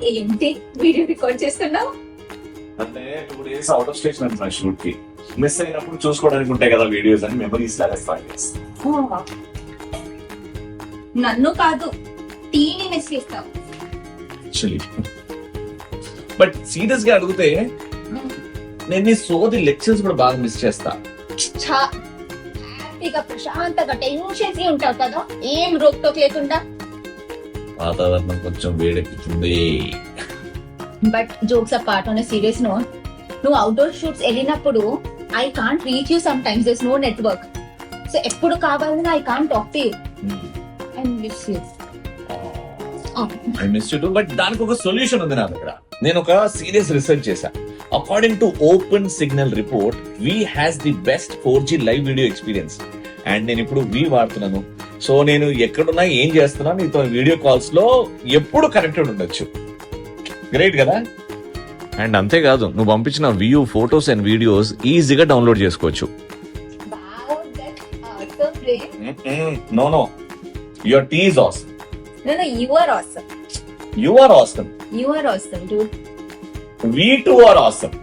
ఏంటి video record చేస్తున్నావు? అంటే 2 days అవుట్ ఆఫ్ స్టేషన్ అంటున్నా షూట్ కి. మిస్ అయినప్పుడు చూసుకోవడానికి ఉంటాయి కదా వీడియోస్ అని మెమరీస్ లాగా ఫైల్ చేస్తాను. నన్ను కాదు, టీని మిస్ చేస్తావు. బట్ సీరియస్ గా అడిగితే నేను నీ సోది లెక్చర్స్ కూడా బాగా మిస్ చేస్తా. హ్యాపీగా ప్రశాంతంగా టెన్షన్ ఫ్రీ ఉంటావు కదా, ఏం రోక్ టోక్ లేకుండా. వాతావరణం కొంచెం వేడెక్కుతుంది. But jokes apart on a serious note, నువ్వు అవుట్డోర్ షూట్స్ వెళ్ళినప్పుడు I can't reach you sometimes, there is no network. So ఎప్పుడు కావాలన్నా I can't talk to you. I miss you. I miss you too. But దానికి ఒక solution ఉంది నా దగ్గర. నేను ఒక సీరియస్ రీసెర్చ్ చేశా. According to Open Signal report, Vi has the best 4G live video experience. And నేను ఇప్పుడు వి వాడుతున్నాను. సో నేను ఎక్కడున్నా ఏం చేస్తున్నా నీతో వీడియో కాల్స్ లో ఎప్పుడు కనెక్టెడ్ ఉండొచ్చు. గ్రేట్ కదా. అండ్ అంతేకాదు, నువ్వు పంపించిన వ్యూ ఫోటోస్ అండ్ వీడియోస్ ఈజీగా డౌన్లోడ్ చేసుకోవచ్చు. No no, your tea is awesome. No, you are awesome. You are awesome. You are awesome, dude. We too are awesome.